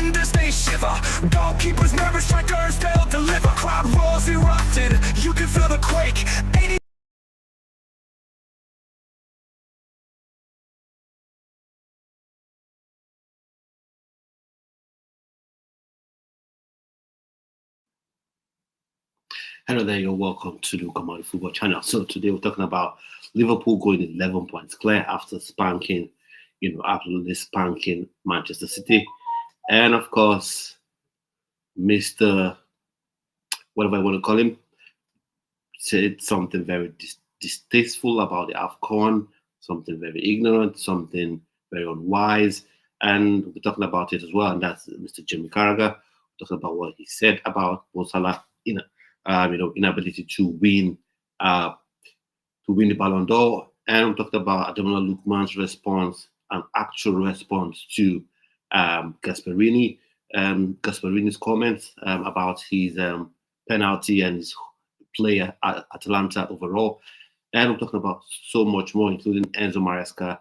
defenders, they shiver. Goalkeepers nervous, strikers, they'll deliver. Crowd roars erupted, you can feel the quake. 80 Hello there, you're welcome to the Commodity Football channel. So today we're talking about Liverpool going 11 points clear after spanking, absolutely spanking Manchester City. And of course, Mr. whatever I want to call him, said something very distasteful about the AFCON, something very ignorant, something very unwise. And we're talking about it as well. And that's Mr. Jamie Carragher. We're talking about what he said about Mo Salah, inability to win the Ballon d'Or. And we talked about Ademola Lookman's response, an actual response to Gasperini's comments about his penalty and his play at Atalanta overall. And we're talking about so much more, including Enzo Maresca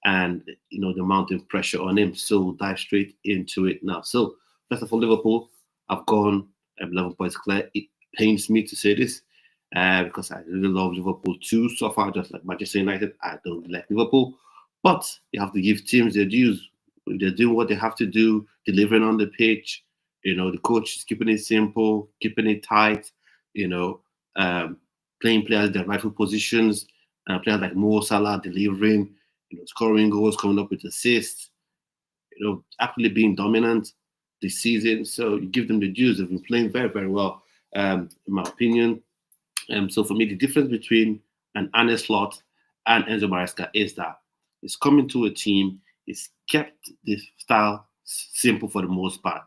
and the mounting pressure on him. So we'll dive straight into it now. So first of all, Liverpool have gone 11 points clear. It pains me to say this because I really love Liverpool too. So far, just like Manchester United, I don't like Liverpool. But you have to give teams their dues. If they're doing what they have to do, delivering on the pitch, the coach is keeping it simple, keeping it tight, playing players in their rightful positions, players like Mo Salah delivering, scoring goals, coming up with assists, actually being dominant this season. So you give them the dues. They've been playing very, very well, in my opinion. So for me, the difference between an Arne Slot and Enzo Maresca is that he's coming to a team, he's kept the style simple for the most part,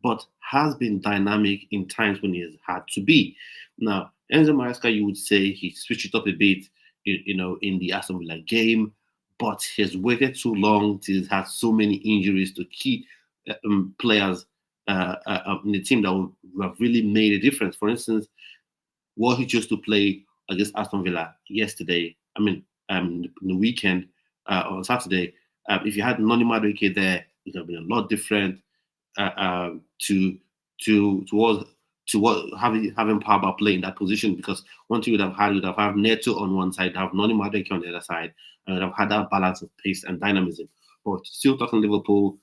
but has been dynamic in times when he has had to be. Now, Enzo Maresca, you would say he switched it up a bit, in the Aston Villa game, but he's waited too long. He's had so many injuries to key players in the team that would have really made a difference. For instance, what he chose to play against Aston Villa yesterday, the weekend on Saturday, if you had Noni Madueke there, it would have been a lot different to what having Pogba play in that position, because one thing you'd have had Neto on one side, have Noni Madueke on the other side, and have had that balance of pace and dynamism. But still talking Liverpool,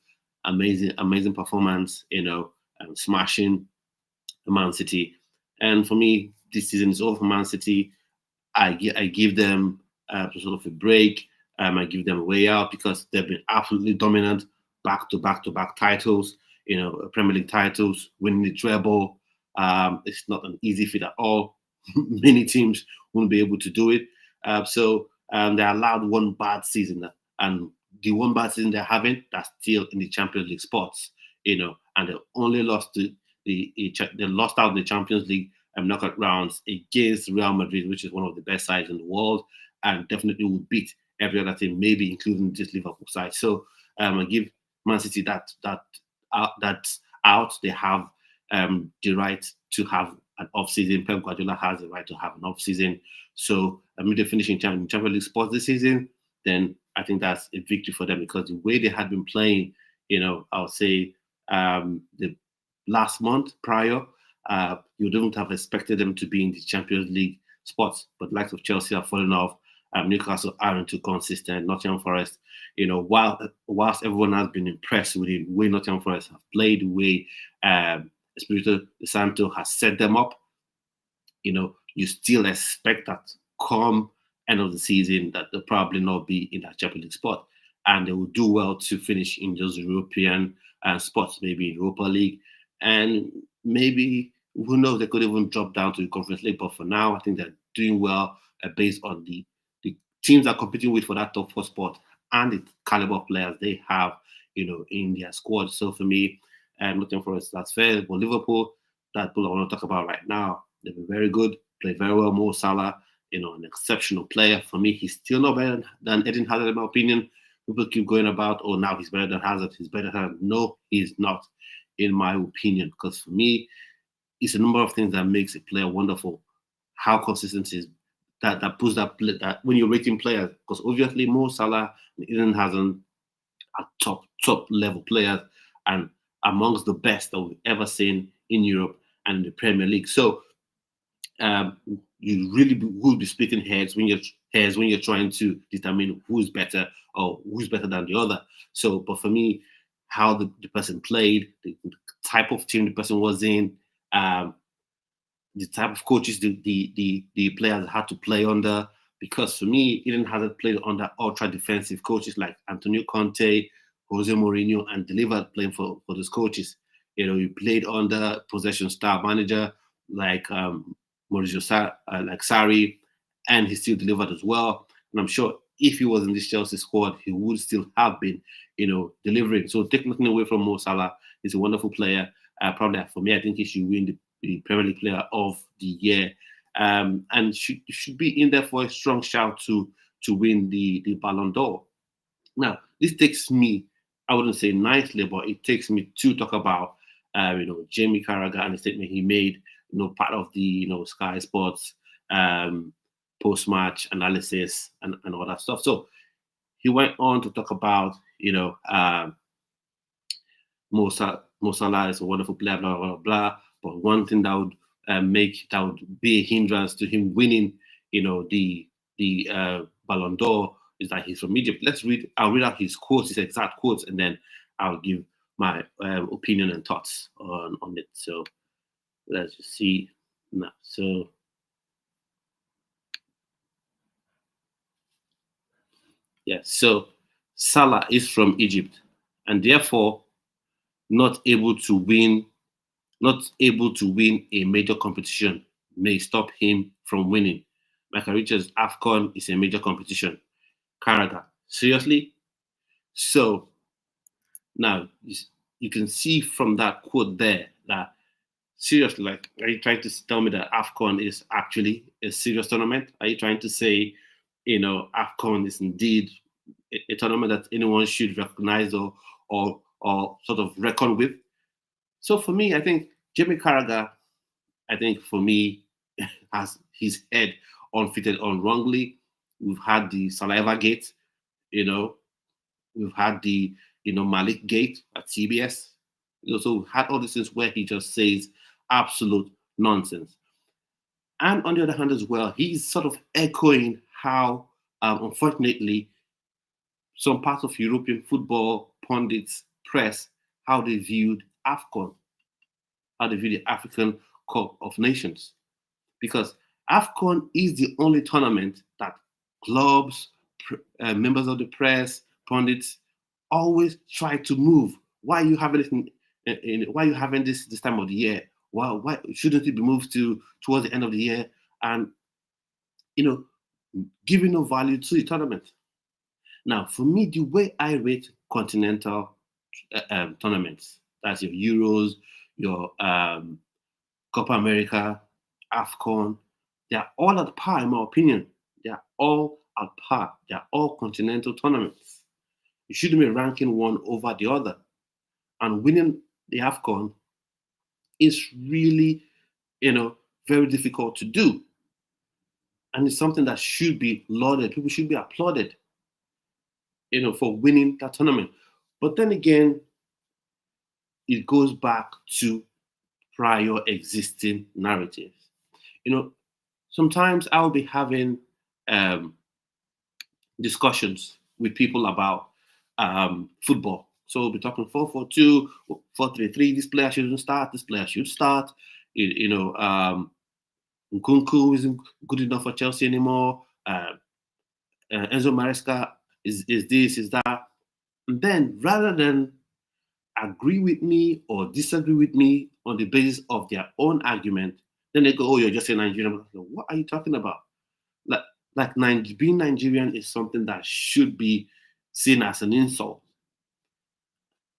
amazing performance, smashing the Man City. And for me, this season is over for Man City. I give them sort of a break. I give them a way out because they've been absolutely dominant, back-to-back titles, Premier League titles, winning the treble. It's not an easy feat at all. Many teams won't be able to do it. So they allowed one bad season, and the one bad season they're having, that's still in the Champions League spots, and they only lost they lost out in the Champions League knockout rounds against Real Madrid, which is one of the best sides in the world, and definitely would beat every other team, maybe including this Liverpool side. So I give Man City that's out. They have the right to have an off-season. Pep Guardiola has the right to have an off-season. So they're finishing Champions League spots this season, then I think that's a victory for them, because the way they had been playing, I would say the last month prior, you wouldn't have expected them to be in the Champions League spots. But likes of Chelsea are falling off. Newcastle aren't too consistent. Nottingham Forest, whilst everyone has been impressed with the way Nottingham Forest have played, the way Espirito Santo has set them up, you still expect that come end of the season that they'll probably not be in that Champions League spot, and they will do well to finish in those European spots, maybe in Europa League, and maybe, who knows, they could even drop down to the Conference League. But for now, I think they're doing well based on the teams they're competing with for that top four spot and the caliber of players they have, in their squad. So for me, Nottingham Forest, that's fair. But Liverpool, that I want to talk about right now, they've been very good, played very well. Mo Salah, an exceptional player. For me, he's still not better than Eden Hazard, in my opinion. People keep going about, oh, now he's better than Hazard, he's better than Hazard. No, he's not, in my opinion, because for me, it's a number of things that makes a player wonderful. How consistent is that puts that when you're rating players, because obviously Mo Salah and Eden Hazard are top level players, and amongst the best that we've ever seen in Europe and in the Premier League. So you really will be splitting heads when you're trying to determine who's better or who's better than the other. So, but for me, how the person played, the type of team the person was in, the type of coaches the players had to play under. Because for me, Eden hasn't played under ultra defensive coaches like Antonio Conte, Jose Mourinho, and delivered playing for those coaches. He played under possession style manager like like Sarri, and he still delivered as well. And I'm sure if he was in this Chelsea squad, he would still have been, delivering. So take nothing away from Mo Salah. He's a wonderful player. Probably for me, I think he should win the Premier League Player of the Year, and should be in there for a strong shout to win the Ballon d'Or. Now, this takes me, I wouldn't say nicely, but it takes me to talk about, Jamie Carragher and the statement he made, part of the, Sky Sports post-match analysis and all that stuff. So he went on to talk about, Mo Salah is a wonderful player, blah, blah, blah, blah. But one thing that would be a hindrance to him winning, the Ballon d'Or is that he's from Egypt. I'll read out his quotes, his exact quotes, and then I'll give my opinion and thoughts on it. So let's just see now. So so Salah is from Egypt and therefore not able to win a major competition may stop him from winning. Michael Richards, AFCON is a major competition. Carragher, seriously? So now you can see from that quote there that seriously, like, are you trying to tell me that AFCON is actually a serious tournament? Are you trying to say, AFCON is indeed a tournament that anyone should recognize or sort of reckon with? So for me, I think Jamie Carragher, for me, has his head unfitted on wrongly. We've had the Saliva Gate, we've had the Malik Gate at CBS. So we've had all these things where he just says absolute nonsense. And on the other hand as well, he's sort of echoing how, unfortunately, some parts of European football pundits, press, how they viewed AFCON, how they view the African Cup of Nations. Because AFCON is the only tournament that clubs, members of the press, pundits always try to move. Why are you having it? Why are you having this time of the year? Why shouldn't it be moved towards the end of the year? And giving no value to the tournament. Now, for me, the way I rate continental tournaments, that's your Euros, your Copa America, AFCON, they are all at par, in my opinion. They are all at par. They are all continental tournaments. You shouldn't be ranking one over the other. And winning the AFCON is really, very difficult to do. And it's something that should be lauded. People should be applauded, for winning that tournament. But then again, it goes back to prior existing narratives. Sometimes I'll be having discussions with people about football. So we'll be talking 4-4-2, 4-3-3. This player shouldn't start. This player should start. Nkunku isn't good enough for Chelsea anymore. Enzo Maresca is this, is that. And then rather than agree with me or disagree with me on the basis of their own argument, then they go, "Oh, you're just a Nigerian." What are you talking about? Like being Nigerian is something that should be seen as an insult.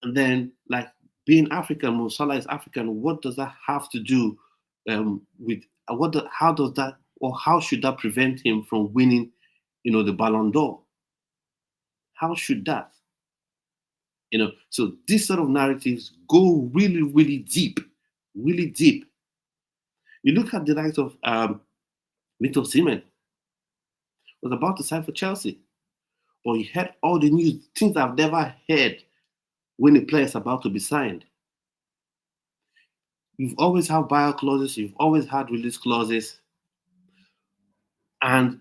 And then, like, being African, Mo Salah is African. What does that have to do with how does that, or how should that prevent him from winning, the Ballon d'Or? How should that? So these sort of narratives go really, really deep, really deep. You look at the likes of Victor Osimhen was about to sign for Chelsea, but he heard all the news, things I've never heard when a player is about to be signed. You've always had buyout clauses, you've always had release clauses, and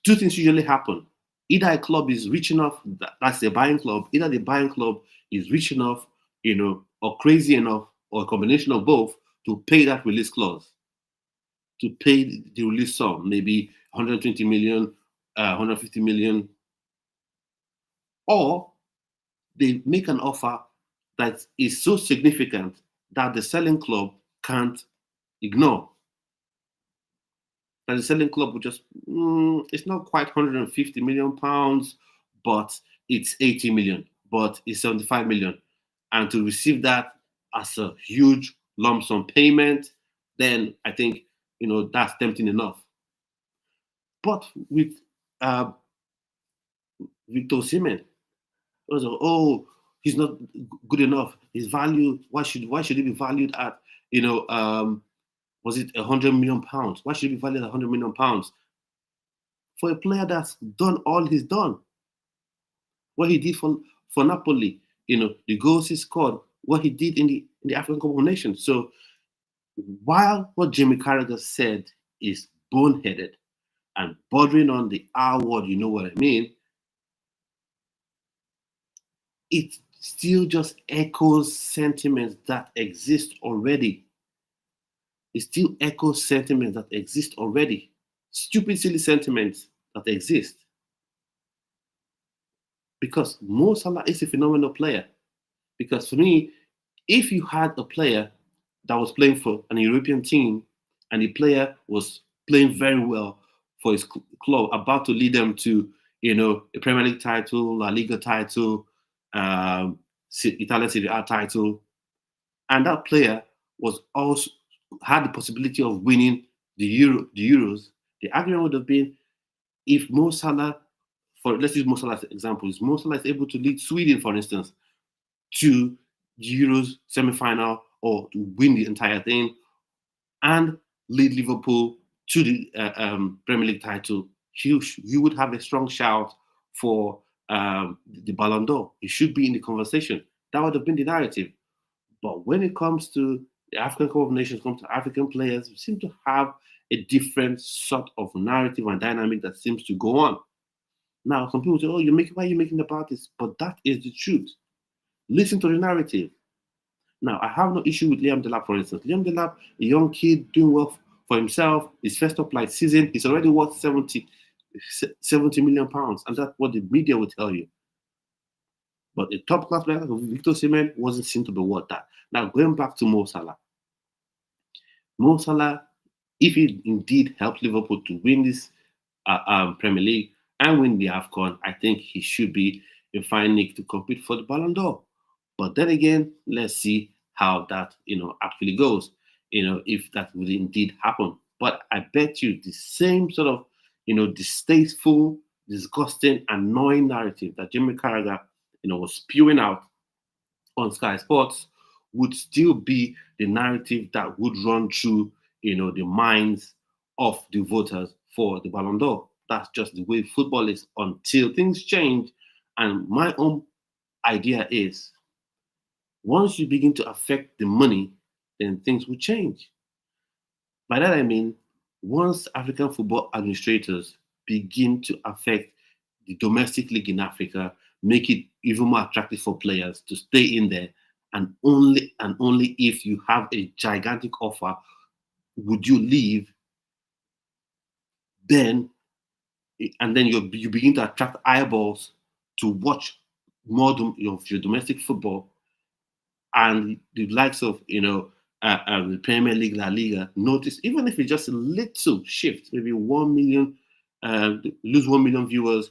two things usually happen. Either a club is rich enough, that's the buying club, either the buying club is rich enough, or crazy enough, or a combination of both to pay that release clause, to pay the release sum, maybe 120 million, 150 million, or they make an offer that is so significant that the selling club can't ignore. That the selling club would just, it's not quite 150 million pounds, but it's 80 million, but it's 75 million. And to receive that as a huge lump sum payment, then I think, that's tempting enough. But with uh, Victor Osimhen, he's not good enough. His value, why should he be valued at, was it 100 million pounds? Why should he be valued at 100 million pounds for a player that's done all he's done? What he did for Napoli, the goals he scored, what he did in the African Cup of Nations. So while what Jamie Carragher said is boneheaded and bordering on the R word, you know what I mean, it still just echoes sentiments that exist already. It still echoes sentiments that exist already. Stupid, silly sentiments that exist. Because Mo Salah is a phenomenal player. Because for me, if you had a player that was playing for an European team and the player was playing very well for his club, about to lead them to, a Premier League title, La Liga title, Italian Serie A title, and that player was also had the possibility of winning the Euros, the argument would have been if Mo Salah, let's use Mo Salah as an example, if Mo Salah is able to lead Sweden, for instance, to the Euros semi-final or to win the entire thing, and lead Liverpool to the Premier League title, you would have a strong shout for the Ballon d'Or. It should be in the conversation. That would have been the narrative. But when it comes to the African Cup of Nations, comes to African players, we seem to have a different sort of narrative and dynamic that seems to go on. Now, some people say, "Oh, why are you making about this?" But that is the truth. Listen to the narrative. Now, I have no issue with Liam Delap, for instance. Liam Delap, a young kid doing well for himself, his first top flight season, he's already worth 70 million pounds, and that's what the media will tell you. But a top class player like Victor Osimhen wasn't seen to be worth that. Now, going back to Mo Salah. Mo Salah, if he indeed helped Liverpool to win this Premier League and win the AFCON, I think he should be a fine nick to compete for the Ballon d'Or. But then again, let's see how that actually goes. If that would indeed happen. But I bet you the same sort of distasteful, disgusting, annoying narrative that Jamie Carragher was spewing out on Sky Sports would still be the narrative that would run through the minds of the voters for the Ballon d'Or. That's just the way football is until things change. And my own idea is once you begin to affect the money, then things will change. By that I mean, once African football administrators begin to affect the domestic league in Africa, make it even more attractive for players to stay in there, and only if you have a gigantic offer would you leave, then you begin to attract eyeballs to watch more of your domestic football, and the likes of the Premier League, La Liga, notice even if it's just a little shift, maybe 1 million, lose 1 million viewers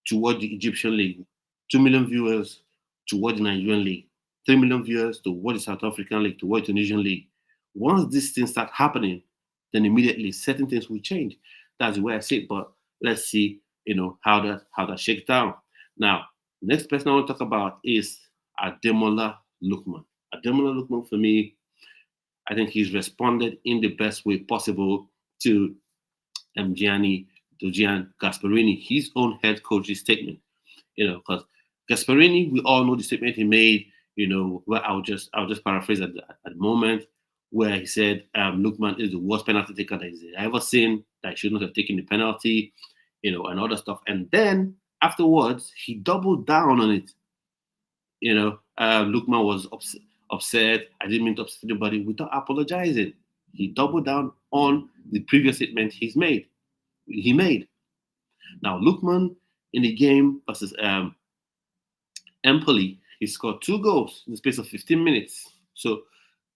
toward the Egyptian league, 2 million viewers toward the Nigerian league, 3 million viewers toward the South African league, toward the Tunisian league. Once these things start happening, then immediately certain things will change. That's the way I see it. But let's see, how that shakes down. Now, next person I want to talk about is Ademola Lookman. Ademola Lookman, for me, I think he's responded in the best way possible to Gianni Gasparini, his own head coach's statement. Because Gasparini, we all know the statement he made. Where I'll just paraphrase at the moment. where he said Lookman is the worst penalty taker that he's ever seen, that he should not have taken the penalty, and other stuff. And then afterwards, he doubled down on it. Lookman was upset. I didn't mean to upset anybody without apologizing. He doubled down on the previous statement He made. Now, Lookman in the game versus Empoli, he scored 2 goals in the space of 15 minutes. So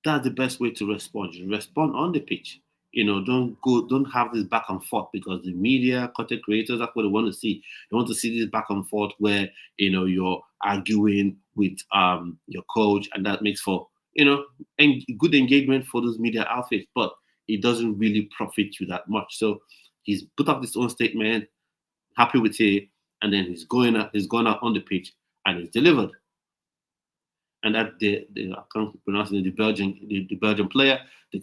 that's the best way to respond. You respond on the pitch. Don't have this back and forth, because the media, content creators, that's what they want to see. They want to see this back and forth where you're arguing with your coach, and that makes for good engagement for those media outfits, but it doesn't really profit you that much. So he's put up his own statement, happy with it, and then he's gone out on the pitch and he's delivered. And that I can't pronounce it, the Belgian player, they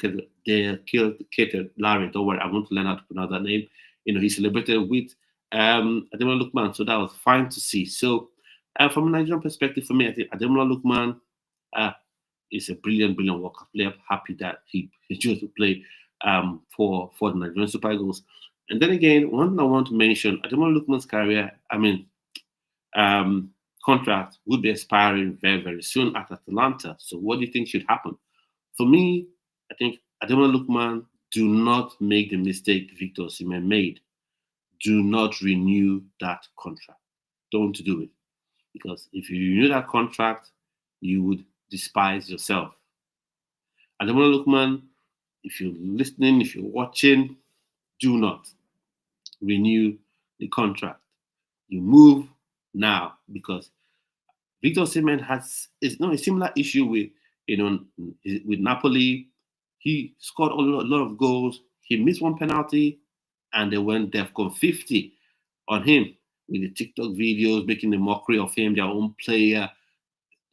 killed Larry. Don't worry, I want to learn how to pronounce that name. He celebrated with Ademola Lookman, so that was fine to see. So from a Nigerian perspective, for me, I think Ademola Lookman is a brilliant World Cup player. Happy that he chose to play for the Nigerian Super Eagles. And then again, one thing I want to mention, Ademola Lookman's career, contract would be expiring very, very soon at Atalanta. So what do you think should happen? For me, I think Ademola Lookman, do not make the mistake Victor Osimhen made. Do not renew that contract. Don't do it. Because if you renew that contract, you would despise yourself. Ademola Lookman, if you're listening, if you're watching, do not renew the contract. You move now, because Victor Osimhen has a similar issue with Napoli. He scored a lot of goals. He missed one penalty, and they went DEFCON 50 on him with the TikTok videos, making a mockery of him, their own player,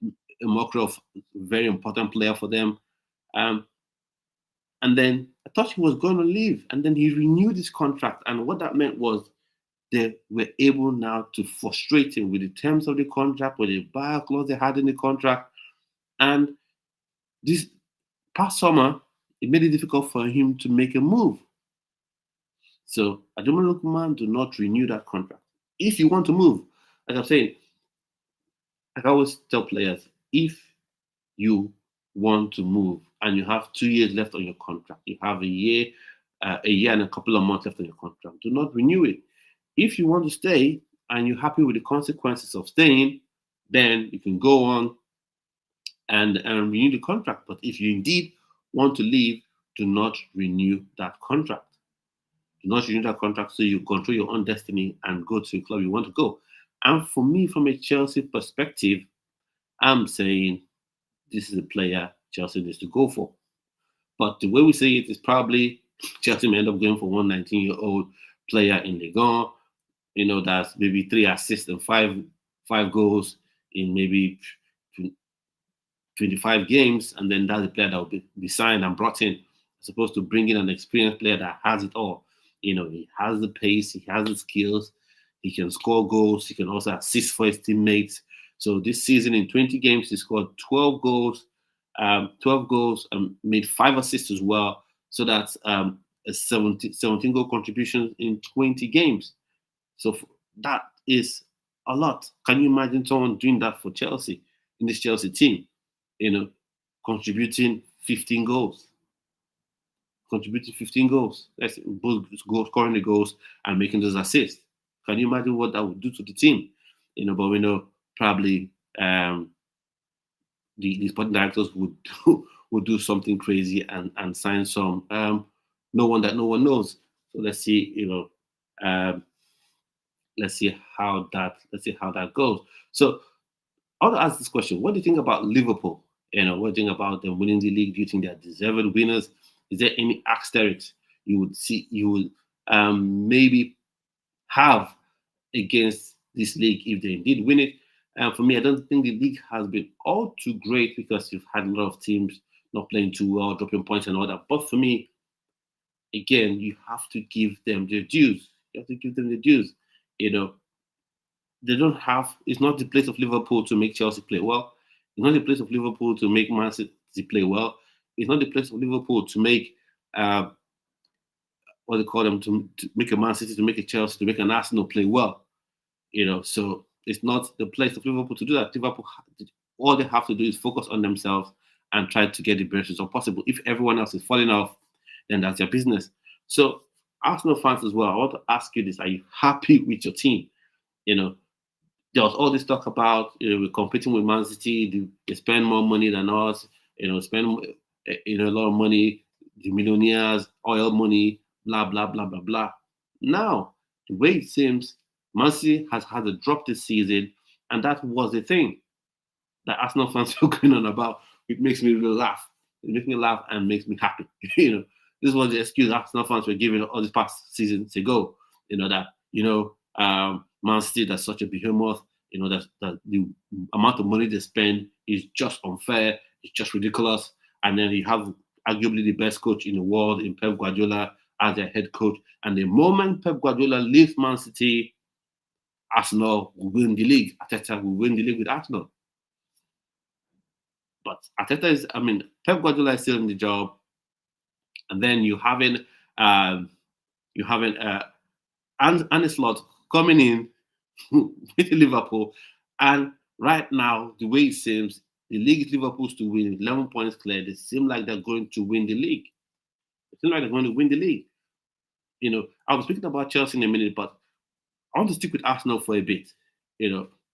a mockery of a very important player for them. And then I thought he was going to leave, and then he renewed his contract. And what that meant was they were able now to frustrate him with the terms of the contract, with the buyout clause they had in the contract. And this past summer, it made it difficult for him to make a move. So Ademola Lookman, do not renew that contract. If you want to move, like I'm saying, like I always tell players, if you want to move and you have 2 years left on your contract, you have a year and a couple of months left on your contract, do not renew it. If you want to stay and you're happy with the consequences of staying, then you can go on and renew the contract. But if you indeed want to leave, do not renew that contract. Do not renew that contract so you control your own destiny and go to a club you want to go. And for me, from a Chelsea perspective, I'm saying this is a player Chelsea needs to go for. But the way we say it is probably Chelsea may end up going for one 19-year-old player in Ligue 1. That's maybe 3 assists and five goals in maybe 25 games, and then that's the player that will be signed and brought in, as opposed to bringing an experienced player that has it all. He has the pace, he has the skills, he can score goals, he can also assist for his teammates. So this season in 20 games, he scored 12 goals, and made 5 assists as well. So that's a 17 goal contribution in 20 games. So that is a lot. Can you imagine someone doing that for Chelsea, in this Chelsea team? Contributing 15 goals. Contributing 15 goals. That's both scoring the goals and making those assists. Can you imagine what that would do to the team? But we know probably the sporting directors would do something crazy and sign some no one that no one knows. So let's see, let's see how that goes. So I want to ask this question: what do you think about Liverpool? What do you think about them winning the league? Do you think they're deserved winners? Is there any asterisks you would maybe have against this league if they did win it? For me, I don't think the league has been all too great, because you've had a lot of teams not playing too well, dropping points and all that. But for me, again, you have to give them their dues. You have to give them the dues. They don't have. It's not the place of Liverpool to make Chelsea play well. It's not the place of Liverpool to make Man City play well. it's not the place of Liverpool to make what they call them to make a Man City, to make a Chelsea, to make an Arsenal play well. So it's not the place of Liverpool to do that. Liverpool, all they have to do is focus on themselves and try to get the best result possible. If everyone else is falling off, then that's their business. So Arsenal fans as well, I want to ask you this: are you happy with your team? There was all this talk about we're competing with Man City. They spend more money than us. Spend a lot of money. The millionaires, oil money, blah blah blah blah blah. Now, the way it seems, Man City has had a drop this season, and that was the thing that Arsenal fans were going on about. It makes me really laugh. It makes me laugh and makes me happy. This was the excuse Arsenal fans were giving all this past seasons ago. Man City, that's such a behemoth. That the amount of money they spend is just unfair. It's just ridiculous. And then you have arguably the best coach in the world in Pep Guardiola as their head coach. And the moment Pep Guardiola leaves Man City, Arsenal will win the league. Arteta will win the league with Arsenal. But Pep Guardiola is still in the job. And then you having Arne Slot coming in with Liverpool, and right now the way it seems, the league is Liverpool's to win. 11 points clear. They seem like they're going to win the league. It seems like they're going to win the league. I was speaking about Chelsea in a minute, but I want to stick with Arsenal for a bit.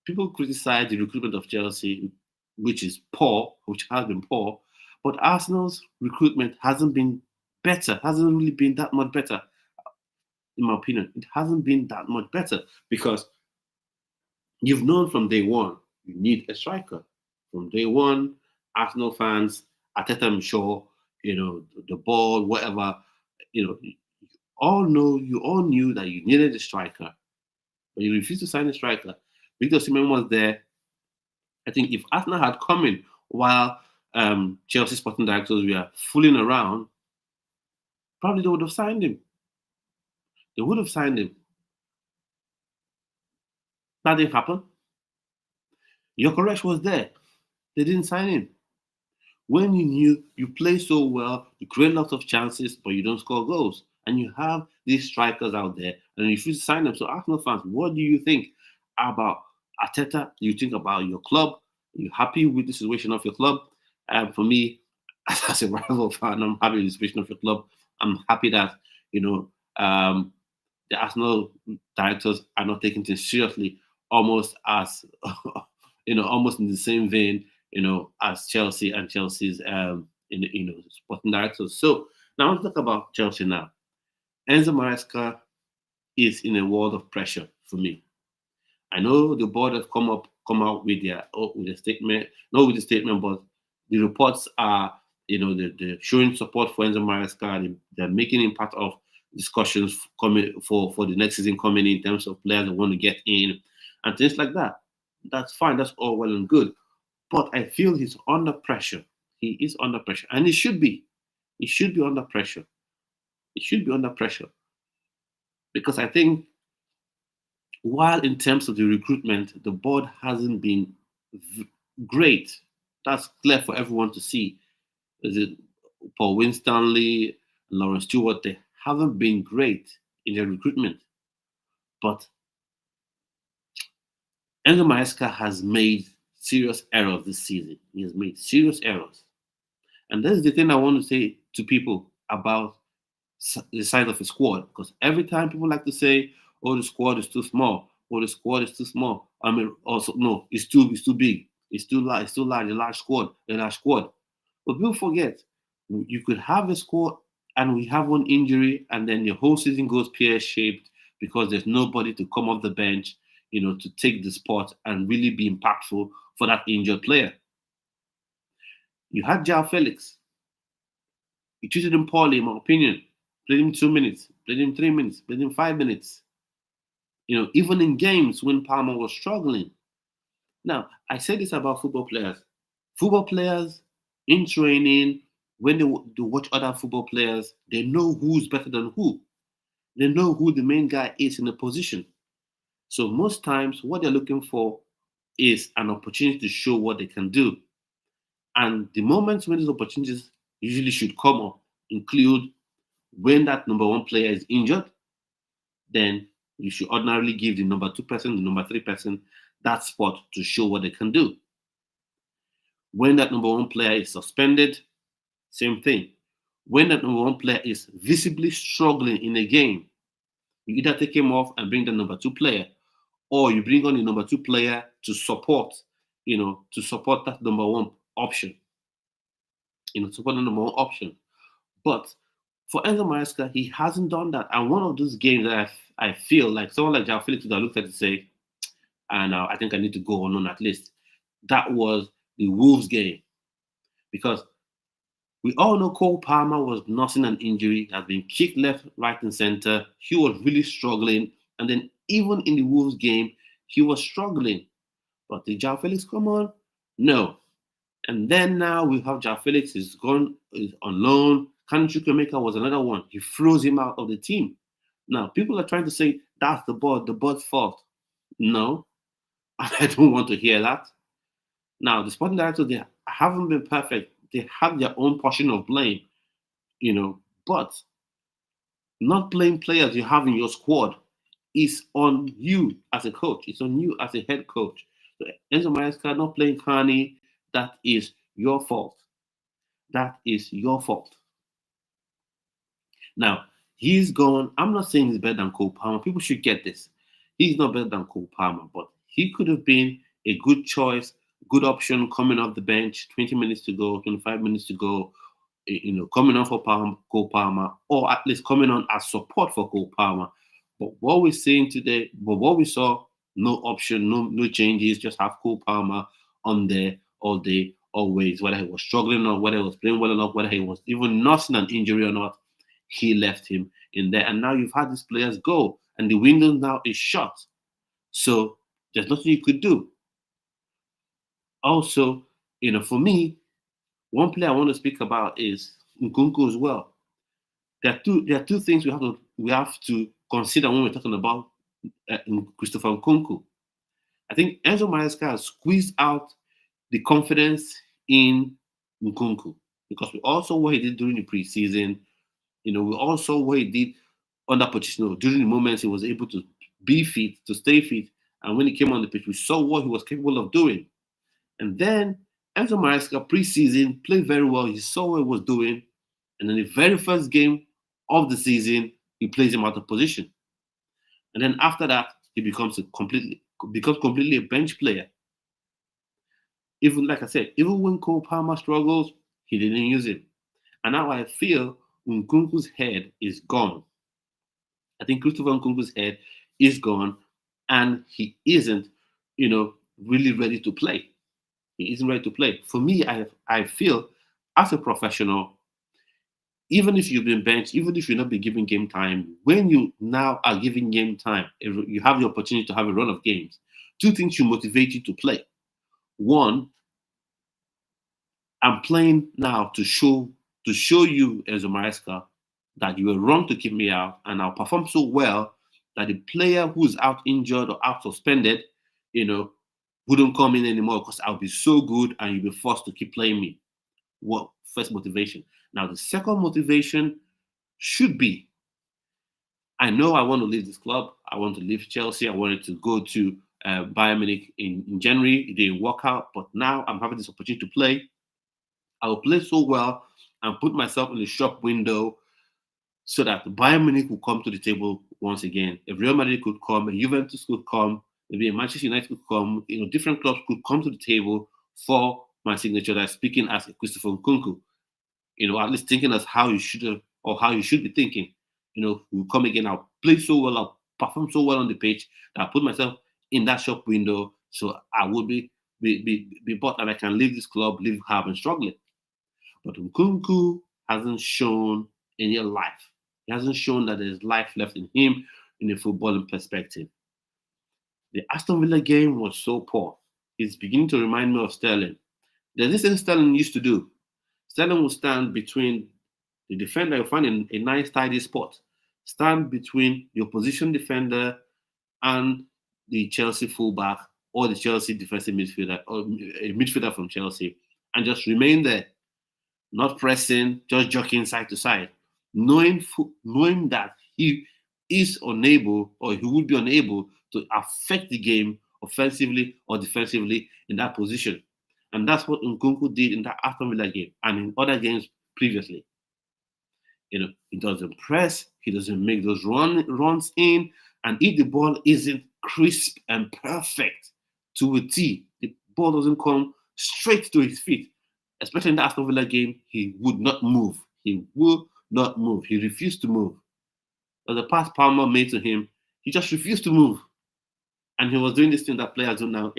People criticize the recruitment of Chelsea, which is poor, which has been poor, but Arsenal's recruitment hasn't been better. Hasn't really been that much better, in my opinion. It hasn't been that much better because you've known from day one you need a striker. From day one, Arsenal fans, Arteta, I'm sure, the ball, whatever, you all knew that you needed a striker, but you refused to sign a striker. Victor Osimhen was there. I think if Arsenal had come in while Chelsea sporting directors were fooling around, probably they would have signed him. They would have signed him. That didn't happen. Gyökeres was there. They didn't sign him. When you knew you play so well, you create lots of chances, but you don't score goals. And you have these strikers out there, and you refuse to sign them. So Arsenal fans, what do you think about Arteta? Do you think about your club? Are you happy with the situation of your club? For me, as a rival fan, I'm happy with the situation of your club. I'm happy that, the Arsenal directors are not taking things seriously, almost as, almost in the same vein, as Chelsea and Chelsea's, sporting directors. So now let's talk about Chelsea now. Enzo Maresca is in a world of pressure for me. I know the board has come out with a statement, not with a statement, but the reports are, they're showing support for Enzo Maresca. They're making him part of discussions coming for the next season coming in terms of players that want to get in and things like that. That's fine. That's all well and good. But I feel he's under pressure. He is under pressure, and he should be. He should be under pressure. He should be under pressure because I think while in terms of the recruitment, the board hasn't been great. That's clear for everyone to see. Is it Paul Winstanley, Lawrence Stewart? They haven't been great in their recruitment. But Enzo Maresca has made serious errors this season. He has made serious errors. And that's the thing I want to say to people about the size of a squad. Because every time people like to say, oh, the squad is too small. Oh, the squad is too small. I mean, also, no, it's too big. It's too large. It's too large. A large squad. But people forget, you could have a squad and we have one injury and then your whole season goes pear-shaped because there's nobody to come off the bench, to take the spot and really be impactful for that injured player. You had João Felix. You treated him poorly, in my opinion. Played him 2 minutes, played him 3 minutes, played him 5 minutes. Even in games when Palmer was struggling. Now, I say this about football players. Football players in training, when they watch other football players, they know who's better than who. They know who the main guy is in a position. So most times, what they're looking for is an opportunity to show what they can do. And the moments when these opportunities, usually should come up include when that number one player is injured, then you should ordinarily give the number 2 person, the number 3 person that spot to show what they can do. When that number one player is suspended, same thing. When that number one player is visibly struggling in a game, you either take him off and bring the number two player, or you bring on the number two player to support, to support that number one option. Support the number one option. But for Enzo Maresca, he hasn't done that. And one of those games that I feel like someone like João Felix would have looked at it and say, and I think I need to go on at least. That was the Wolves game. Because we all know Cole Palmer was nursing an injury, has been kicked left, right, and center. He was really struggling. And then even in the Wolves game, he was struggling. But did João Felix come on? No. And then now we have João Felix is on loan. Kanu Chukwuemeka was another one. He froze him out of the team. Now, people are trying to say that's the board's fault. No, I don't want to hear that. Now, the sporting directors, they haven't been perfect. They have their own portion of blame, but not playing players you have in your squad is on you as a coach. It's on you as a head coach. So Enzo Maresca not playing Kani, that is your fault. That is your fault. Now, he's gone. I'm not saying he's better than Cole Palmer. People should get this. He's not better than Cole Palmer, but he could have been a good choice, good option coming off the bench, 20 minutes to go, 25 minutes to go, coming on for Cole Palmer, or at least coming on as support for Cole Palmer. But what we're seeing today, what we saw, no option, no changes, just have Cole Palmer on there all day, always, whether he was struggling or whether he was playing well enough, whether he was even nursing an injury or not, he left him in there. And now you've had these players go, and the window now is shut. So there's nothing you could do. Also, for me, one player I want to speak about is Nkunku as well. There are two things we have to consider when we're talking about Christopher Nkunku. I think Enzo Maresca has squeezed out the confidence in Nkunku because we all saw what he did during the preseason. We all saw what he did under Pochettino during the moments he was able to be fit, to stay fit, and when he came on the pitch, we saw what he was capable of doing. And then Enzo Maresca preseason played very well. He saw what he was doing, and then the very first game of the season, he plays him out of position. And then after that, he becomes completely a bench player. Even like I said, even when Cole Palmer struggles, he didn't use him. And now I feel Nkunku's head is gone. I think Christopher Nkunku's head is gone, and he isn't, really ready to play. He isn't ready to play. For me, I feel as a professional, even if you've been benched, even if you're not been given game time, when you now are given game time, you have the opportunity to have a run of games. Two things should motivate you to play. One, I'm playing now to show you, Enzo Maresca, that you were wrong to keep me out, and I'll perform so well that the player who's out injured or out suspended, wouldn't come in anymore because I'll be so good and you'll be forced to keep playing me. What first motivation? Now the second motivation should be, I know I want to leave this club. I want to leave Chelsea. I wanted to go to Bayern Munich in January. It didn't work out, but now I'm having this opportunity to play. I will play so well and put myself in the shop window so that Bayern Munich will come to the table once again. If Real Madrid could come, Juventus could come, maybe Manchester United could come, different clubs could come to the table for my signature. That's speaking as a Christopher Nkunku, at least thinking as how you should have or how you should be thinking. We'll come again, I'll play so well, I'll perform so well on the pitch that I'll put myself in that shop window so I will be bought and I can leave this club, leave hard and struggling. But Nkunku hasn't shown any life. He hasn't shown that there's life left in him in a footballing perspective. The Aston Villa game was so poor. It's beginning to remind me of Sterling. There's this thing Sterling used to do. Sterling will stand between the defender, you'll find in a nice tidy spot. Stand between the opposition defender and the Chelsea fullback or the Chelsea defensive midfielder or a midfielder from Chelsea and just remain there. not pressing, just jockeying side to side, knowing that he is unable or he would be unable to affect the game offensively or defensively in that position. And that's what Nkunku did in that Aston Villa game and in other games previously. He doesn't press, he doesn't make those runs in, and if the ball isn't crisp and perfect to a T, the ball doesn't come straight to his feet. Especially in the Aston Villa game, he would not move. He will not move. He refused to move. But the pass Palmer made to him, he just refused to move. And he was doing this thing that players do now,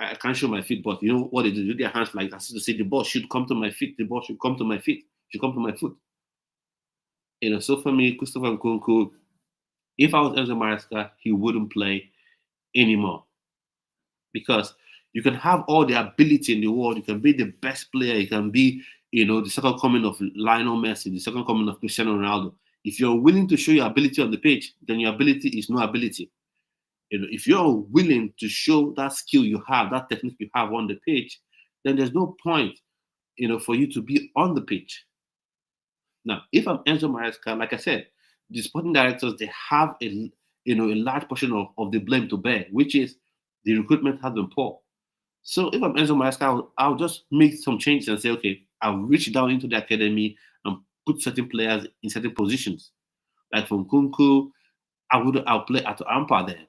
I can't show my feet, but you know what they do? They do their hands like that to say the ball should come to my feet, the ball should come to my feet, should come to my foot. So for me, Christopher Nkunku, if I was Enzo Maresca, he wouldn't play anymore. Because you can have all the ability in the world, you can be the best player, you can be, the second coming of Lionel Messi, the second coming of Cristiano Ronaldo. If you're willing to show your ability on the pitch, then your ability is no ability. If you're willing to show that skill you have, that technique you have on the pitch, then there's no point, for you to be on the pitch. Now, if I'm Enzo Maresca, like I said, the sporting directors, they have a large portion of the blame to bear, which is the recruitment has been poor. So if I'm Enzo Maresca, I'll just make some changes and say, okay, I'll reach down into the academy and put certain players in certain positions. Like from Nkunku, I'll play Atalanta there.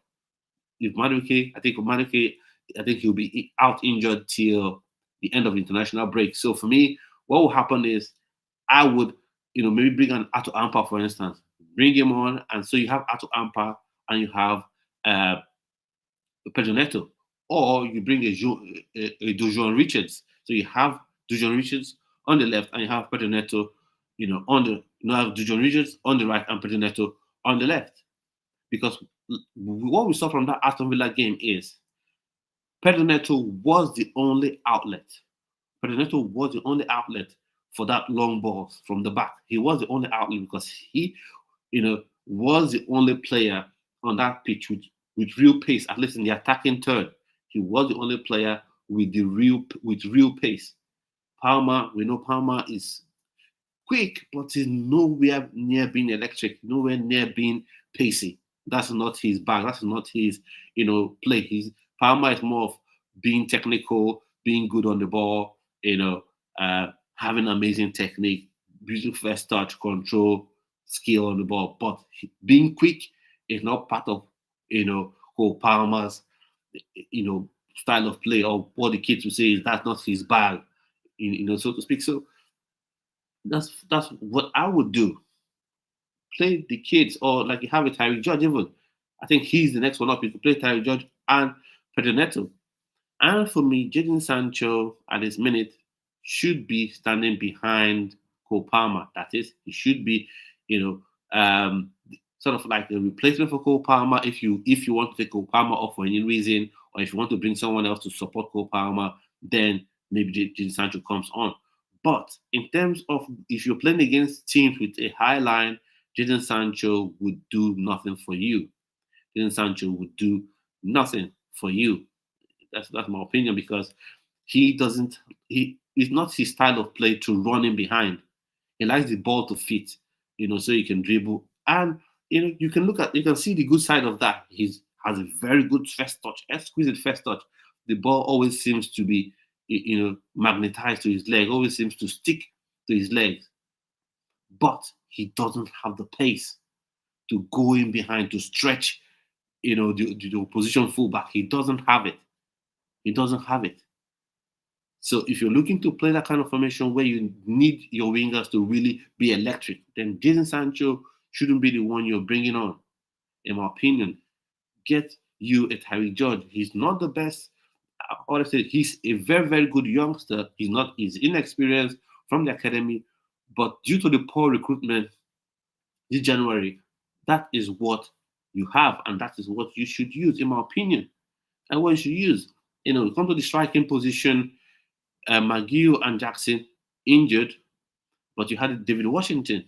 If Madueke, I think he'll be out injured till the end of the international break. So for me, what will happen is I would, maybe bring an Ato Ampa, for instance, bring him on, and so you have Ato Ampa and you have Pedro Neto, or you bring a Dujon Richards. So you have Dujon Richards on the left, and you have Pedro Neto, have Dujon Richards on the right and Pedro Neto on the left. Because what we saw from that Aston Villa game is Pedro Neto was the only outlet. Pedro Neto was the only outlet for that long ball from the back. He was the only outlet because he, was the only player on that pitch with real pace, at least in the attacking third. He was the only player with real pace. Palmer, we know Palmer is quick, but he's nowhere near being electric, nowhere near being pacey. That's not his bag. That's not his, play. Palmer is more of being technical, being good on the ball, having amazing technique, beautiful first touch, control, skill on the ball. But being quick is not part of, Cole Palmer's, style of play, or what the kids will say is that's not his bag, so to speak. So that's what I would do. Play the kids, or like you have a Tyreek George even. I think he's the next one up. You could play Tyreek George and Pedro Neto. And for me, Jadon Sancho at this minute should be standing behind Cole Palmer. That is, he should be, sort of like a replacement for Cole Palmer if you want to take Cole Palmer off for any reason, or if you want to bring someone else to support Cole Palmer, then maybe Jadon Sancho comes on. But in terms of if you're playing against teams with a high line, Jadon Sancho would do nothing for you. Jadon Sancho would do nothing for you. That's my opinion, because it's not his style of play to run in behind. He likes the ball to fit, so he can dribble. And you can see the good side of that. He has a very good first touch, exquisite first touch. The ball always seems to be, magnetized to his leg, always seems to stick to his legs. But he doesn't have the pace to go in behind, to stretch, the opposition fullback. He doesn't have it. He doesn't have it. So if you're looking to play that kind of formation where you need your wingers to really be electric, then Jadon Sancho shouldn't be the one you're bringing on, in my opinion. Get you a Tyreek George. He's not the best. Honestly, he's a very, very good youngster. He's inexperienced from the academy, but due to the poor recruitment this January, that is what you have, and that is what you should use, in my opinion. And what you should use, come to the striking position, McGill and Jackson injured, but you had David Washington.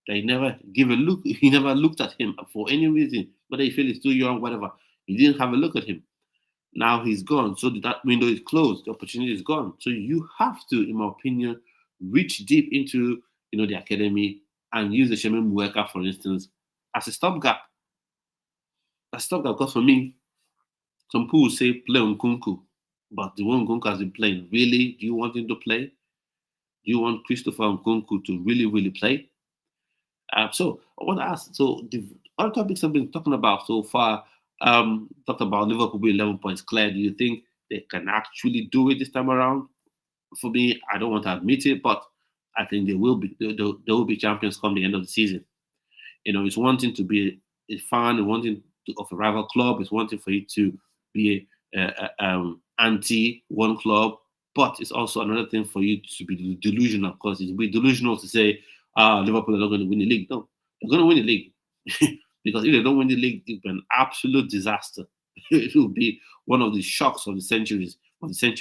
They never give a look. He never looked at him for any reason, whether you feel he's too young, whatever. He didn't have a look at him. Now he's gone, so that window is closed. The opportunity is gone. So you have to, in my opinion, reach deep into the academy and use the Shemin Mueka, for instance, as a stopgap. Because for me, some people say play Nkunku, but the one Nkunku has been playing, really, do you want him to play? Do you want Christopher Nkunku to really, really play? So I want to ask. So the other topics I've been talking about so far, talked about Liverpool being 11 points clear. Do you think they can actually do it this time around? For me, I don't want to admit it, but I think they will be. They will be champions come the end of the season. It's one thing to be a fan, one thing of a rival club. It's one thing for you to be anti one club, but it's also another thing for you to be delusional. Of course, it's be delusional to say, Liverpool are not going to win the league. No, they're going to win the league because if they don't win the league, it's an absolute disaster. It will be one of the shocks of the century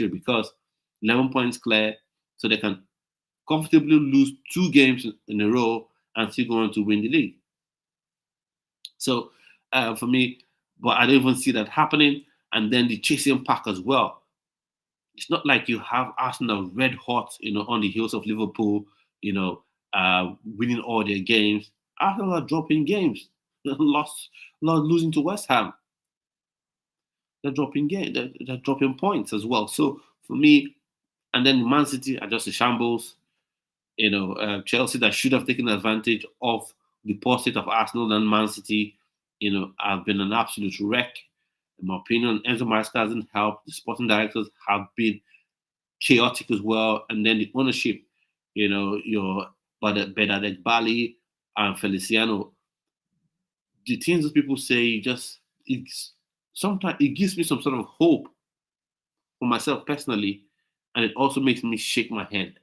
because 11 points clear, so they can comfortably lose 2 games in a row and still go on to win the league. So for me, but I don't even see that happening. And then the chasing pack as well. It's not like you have Arsenal red hot, on the heels of Liverpool, winning all their games. Arsenal are dropping games. Losing to West Ham. They're dropping they're dropping points as well. So for me, and then Man City are just a shambles. Chelsea that should have taken advantage of the poor state of Arsenal and Man City, have been an absolute wreck. In my opinion, Enzo Maresca hasn't helped. The sporting directors have been chaotic as well. And then the ownership, your Bedadek Bali and Feliciano, the things that people say sometimes it gives me some sort of hope for myself personally, and it also makes me shake my head,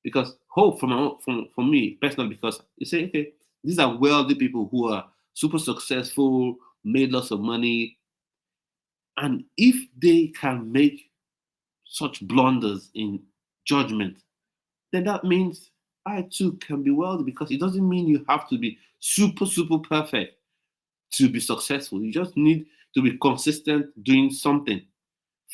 because hope for me personally, because you say, okay, these are wealthy people who are super successful, made lots of money, and if they can make such blunders in judgment, then that means I too can be wealthy, because it doesn't mean you have to be super perfect to be successful. You just need to be consistent doing something.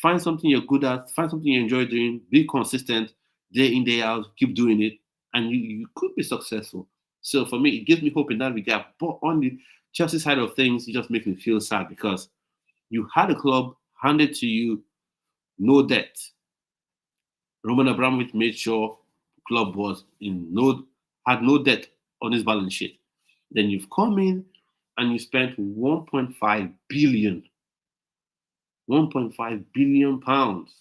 Find something you're good at, find something you enjoy doing, be consistent day in, day out, keep doing it, and you could be successful. So for me, it gives me hope in that regard. But on the Chelsea side of things, it just makes me feel sad because you had a club handed to you, no debt. Roman Abramovich made sure the club had no debt on his balance sheet. Then you've come in and you spent 1.5 billion. 1.5 billion pounds.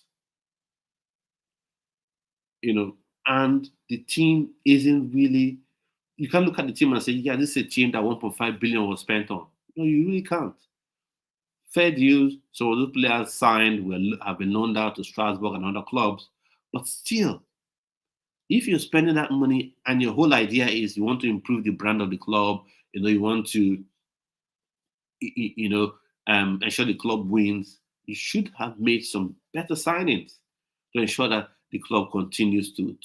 And the team isn't really. You can't look at the team and say, yeah, this is a team that 1.5 billion was spent on. No, you really can't. Fair deals. So those players signed have been loaned out to Strasbourg and other clubs. But still, if you're spending that money and your whole idea is you want to improve the brand of the club, you want to, ensure the club wins, you should have made some better signings to ensure that the club continues to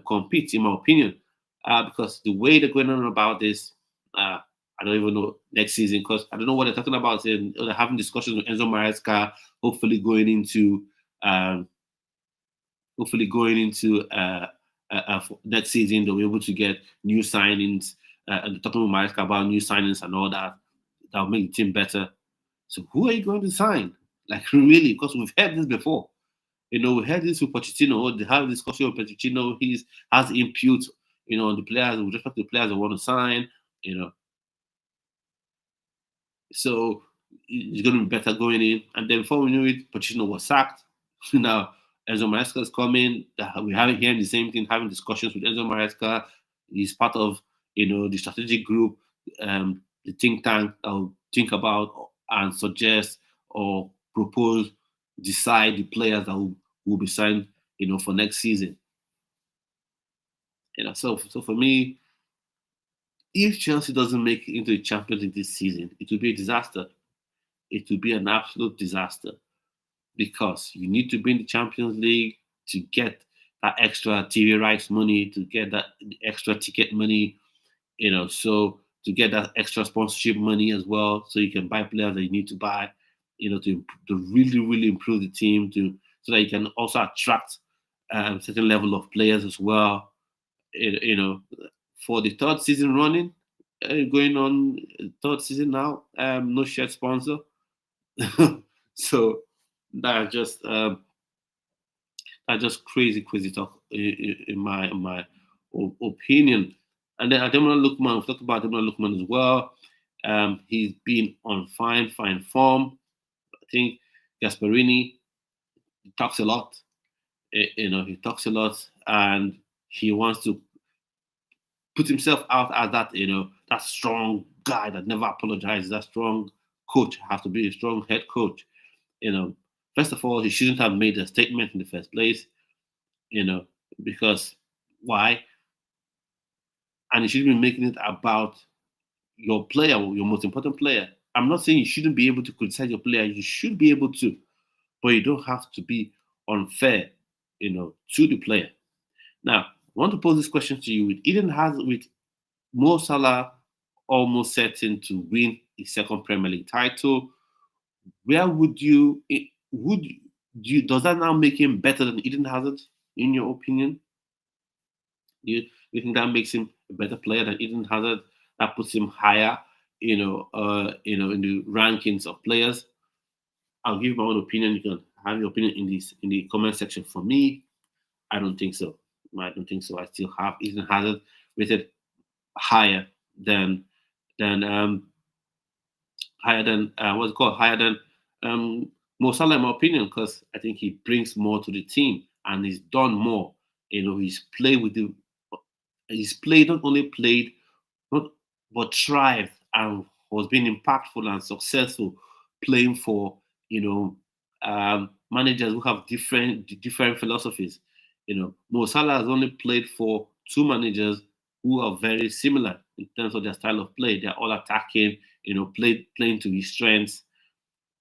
compete, in my opinion. Because the way they're going on about this, I don't even know next season, because I don't know what they're talking about. They're having discussions with Enzo Maresca, hopefully going into next season. They'll be able to get new signings, and they're talking with Maresca about new signings and all that. That'll make the team better. So who are you going to sign? Like, really? Because we've heard this before. We heard this with Pochettino. They have a discussion with Pochettino. He has input, on the players, with respect to the players they want to sign, So it's going to be better going in. And then before we knew it, Pochettino was sacked. Now, Enzo Maresca is coming. We haven't heard the same thing, having discussions with Enzo Maresca. He's part of, the strategic group, the think tank that will think about and suggest or propose, decide the players that will be signed, for next season. So for me, if Chelsea doesn't make it into the Champions League this season, it will be a disaster. It will be an absolute disaster, because you need to be in the Champions League to get that extra TV rights money, to get that extra ticket money, so to get that extra sponsorship money as well, so you can buy players that you need to buy, to really, really improve the team, so that you can also attract certain level of players as well. You know, for the third season running, going on third season now, no shirt sponsor. So that just that's just crazy talk in my opinion. And then Ademola Lookman, we've talked about Ademola Lookman as well. He's been on fine form. I think Gasparini talks a lot. He talks a lot, and he wants to put himself out as that, that strong guy that never apologizes. That strong coach has to be a strong head coach. First of all, he shouldn't have made a statement in the first place. Because why? And you shouldn't be making it about your player, your most important player. I'm not saying you shouldn't be able to criticize your player. You should be able to, but you don't have to be unfair, to the player. Now, I want to pose this question to you: with Mo Salah almost certain to win his second Premier League title, where does that now make him better than Eden Hazard, in your opinion? You think that makes him a better player than Eden Hazard? That puts him higher, in the rankings of players? I'll give my own opinion. You can have your opinion in the comment section. For me, I don't think so. I still have Eden Hazard rated higher than what's it called, higher than Mo Salah, in my opinion, because I think he brings more to the team and he's done more. He's played, not only played, but thrived and was being impactful and successful playing for managers who have different philosophies. Mo Salah has only played for two managers who are very similar in terms of their style of play. They're all attacking, playing to his strengths,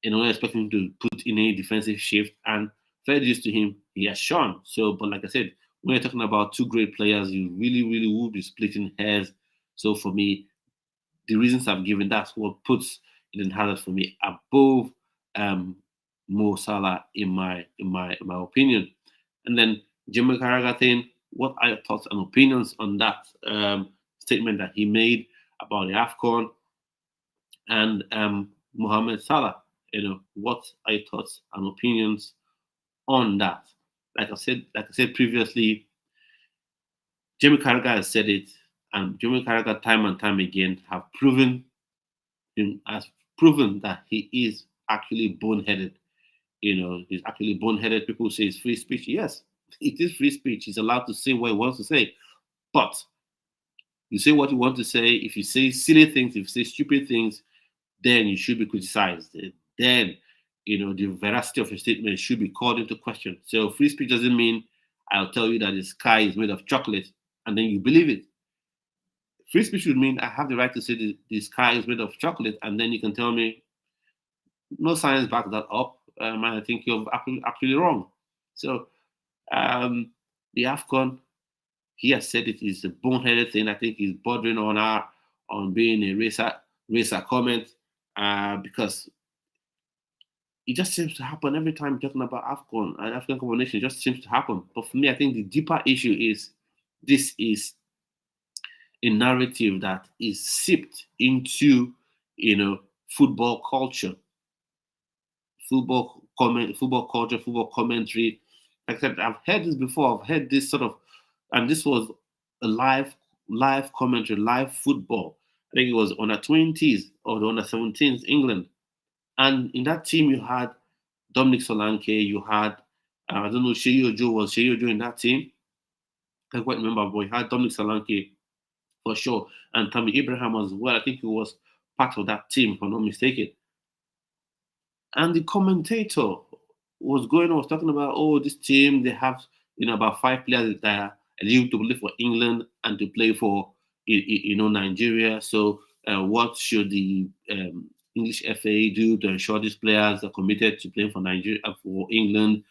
not expecting him to put in a defensive shift. And fair dues to him, he has shown. So, but like I said, when you're talking about two great players, you really would be splitting hairs. So for me, the reasons I've given, that's what puts Eden Hazard for me above Mo Salah in my opinion. And then Jamie Carragher thing, what are your thoughts and opinions on that statement that he made about the AFCON and Mohamed Salah? What are your thoughts and opinions on that? Like I said previously, Jamie Carragher has said it, and Jamie Carragher time and time again has proven that he is actually boneheaded. He's actually boneheaded. People say it's free speech. Yes, it is free speech. He's allowed to say what he wants to say. But you say what you want to say. If you say silly things, if you say stupid things, then you should be criticized. Then, the veracity of your statement should be called into question. So free speech doesn't mean I'll tell you that the sky is made of chocolate and then you believe it. Free speech would mean I have the right to say the sky is made of chocolate, and then you can tell me no science backs that up, and I think you're actually wrong. So the AFCON, he has said it is a boneheaded thing. I think he's bordering on being a racer comment, because it just seems to happen every time we're talking about AFCON and African combination. It just seems to happen. But for me, I think the deeper issue is this is a narrative that is seeped into football culture, football culture, football commentary. Like I said, I've heard this before. I've heard this sort of, and this was a live commentary, live football. I think it was under 20s or the under 17s England, and in that team you had Dominic Solanke, you had I don't know, Sheyi Ojo in that team. I can't quite remember, but you had Dominic Solanke for sure, and Tammy Abraham as well. I think he was part of that team, if I'm not mistaken. And the commentator was talking about, this team, they have about 5 players that are eligible to play for England and to play for Nigeria. So what should the English FA do to ensure these players are committed to playing for Nigeria, for England?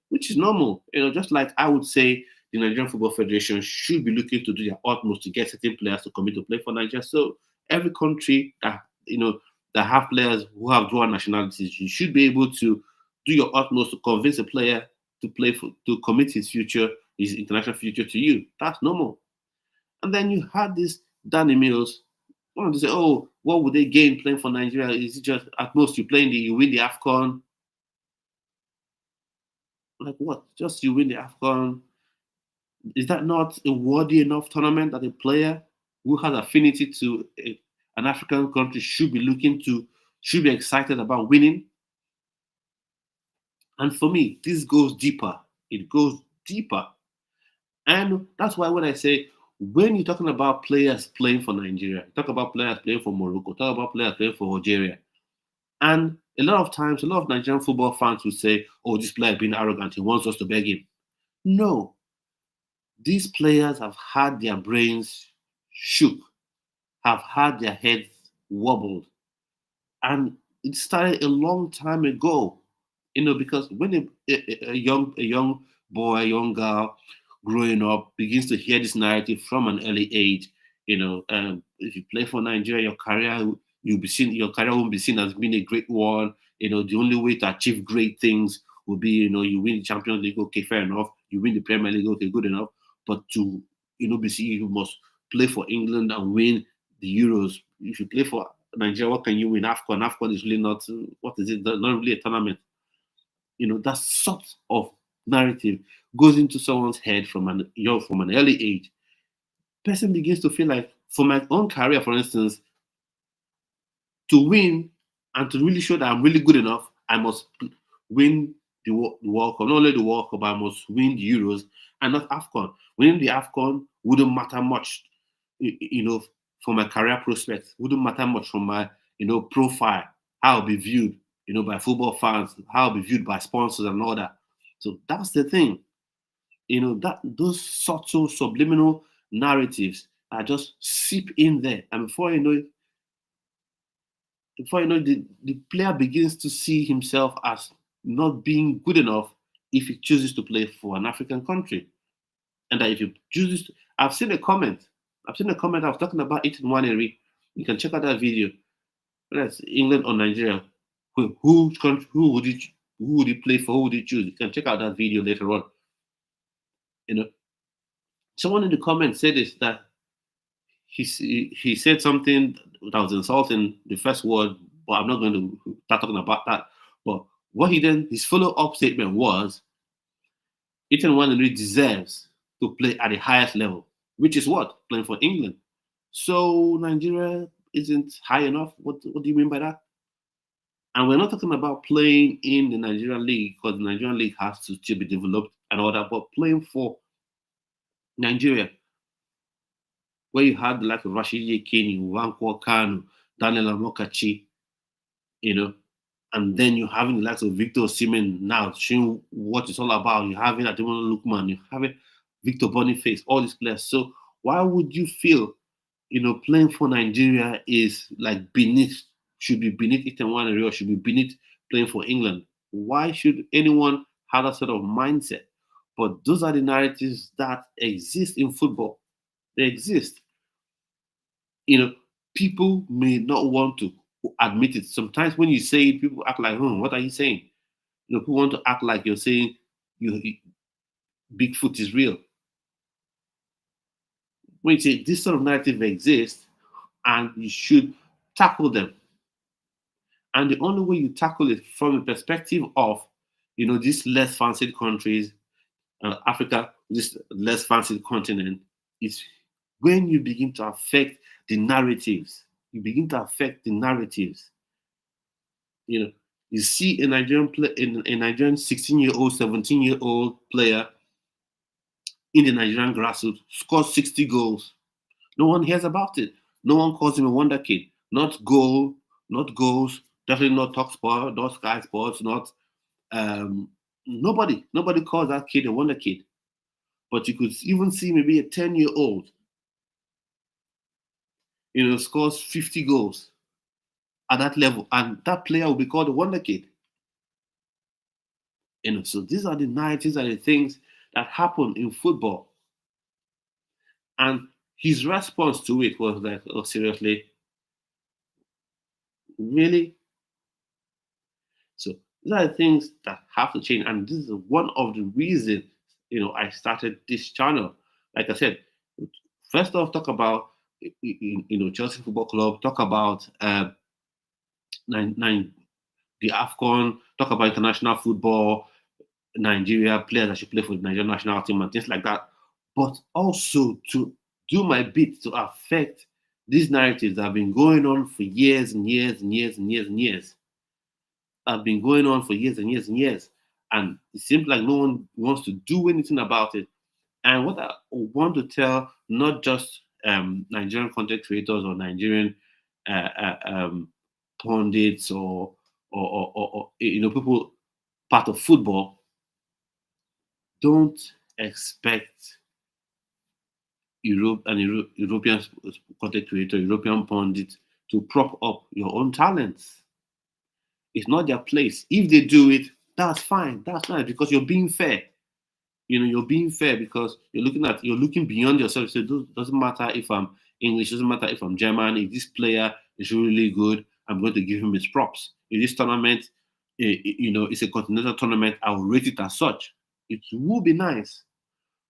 Which is normal. Just like I would say the Nigerian Football Federation should be looking to do their utmost to get certain players to commit to play for Nigeria. So every country that that have players who have dual nationalities, you should be able to do your utmost to convince a player to commit his international future to you. That's normal. And then you had this Danny Mills wanted to say, oh, what would they gain playing for Nigeria? Is it just at most you win the AFCON? Like what? Just you win the AFCON? Is that not a worthy enough tournament that a player who has affinity to an African country should be excited about winning? And for me, this goes deeper. It goes deeper. And that's why when I say, when you're talking about players playing for Nigeria, talk about players playing for Morocco, talk about players playing for Algeria. And a lot of times, a lot of Nigerian football fans will say, oh, this player is being arrogant. He wants us to beg him. No. These players have had their brains shook, have had their heads wobbled. And it started a long time ago, because when a young boy, a young girl growing up begins to hear this narrative from an early age, if you play for Nigeria, your career won't be seen as being a great one. The only way to achieve great things will be, you win the Champions League, okay, fair enough. You win the Premier League, okay, good enough. But to, be seen, you must play for England and win the Euros. If you play for Nigeria, what can you win? AFCON. AFCON is really not, what is it? Not really a tournament. That sort of narrative goes into someone's head from an early age. Person begins to feel like, for my own career, for instance, to win and to really show that I'm really good enough, I must win the World Cup. Not only the World Cup, but I must win the Euros and not AFCON. Winning the AFCON wouldn't matter much, for my career prospects. Wouldn't matter much from my, profile, how I'll be viewed, by football fans, how I'll be viewed by sponsors and all that. So that's the thing. That those subtle subliminal narratives are just seep in there. And before you know it, the player begins to see himself as not being good enough if he chooses to play for an African country. And that if he chooses to, I've seen a comment. I was talking about it in one area. You can check out that video. Whether it's England or Nigeria, who would he play for? Who would he choose? You can check out that video later on. Someone in the comments said this, that he said something that was insulting, the first word, but I'm not going to start talking about that. But his follow-up statement was, Ethan Nwaneri deserves to play at the highest level, which is what? Playing for England. So Nigeria isn't high enough? What do you mean by that? And we're not talking about playing in the Nigerian league, because the Nigerian league has to still be developed and all that, but playing for Nigeria, where you had the likes of Rashidi Yekini, Nwankwo Kanu, Daniel Amokachi, and then you're having the likes of Victor Osimhen now showing what it's all about. You're having Ademola Lookman, you're having Victor Boniface, all these players. So why would you feel, playing for Nigeria is like should be beneath Ethan Nwaneri, or should be beneath playing for England? Why should anyone have that sort of mindset? But those are the narratives that exist in football. They exist. People may not want to admit it. Sometimes when you say it, people act like, what are you saying? People want to act like you're saying Bigfoot is real. When you say this sort of narrative exists, and you should tackle them. And the only way you tackle it from the perspective of, these less fancied countries, Africa, this less fancied continent, is when you begin to affect the narratives. You begin to affect the narratives. You see a Nigerian 16-year-old, 17-year-old player in the Nigerian grassroots scores 60 goals. No one hears about it. No one calls him a wonder kid. Not goals, definitely not Talk Sport, not Sky Sports, not nobody calls that kid a wonder kid. But you could even see maybe a 10-year-old, scores 50 goals at that level, and that player will be called a wonder kid. So these are the narratives and the things that happen in football. And his response to it was like, oh, seriously? Really? So These are the things that have to change, and this is one of the reasons I started this channel. Like I said, first off, talk about Chelsea Football Club, talk about nine, the AFCON, talk about international football, Nigeria players that should play for the Nigerian national team and things like that. But also to do my bit to affect these narratives that have been going on for years and years and years and years and years. Have been going on for years and years and years. And it seems like no one wants to do anything about it. And what I want to tell not just Nigerian content creators or Nigerian uh, uh, um, pundits or people part of football, don't expect European content creator, European pundit to prop up your own talents. It's not their place. If they do it, that's fine. That's nice because you're being fair. You're being fair because you're looking beyond yourself. So it doesn't matter if I'm English, doesn't matter if I'm German. If this player is really good, I'm going to give him his props. If this tournament, it's a continental tournament, I'll rate it as such. It will be nice.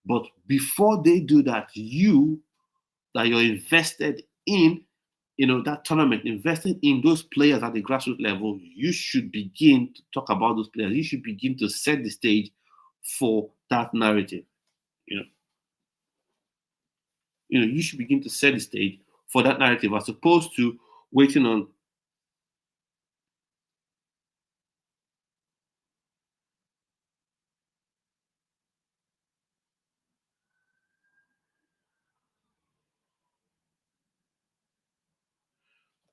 But before they do that, that you're invested in, that tournament, invested in those players at the grassroots level, you should begin to talk about those players. You should begin to set the stage for that narrative. You know, you should begin to set the stage for that narrative as opposed to waiting on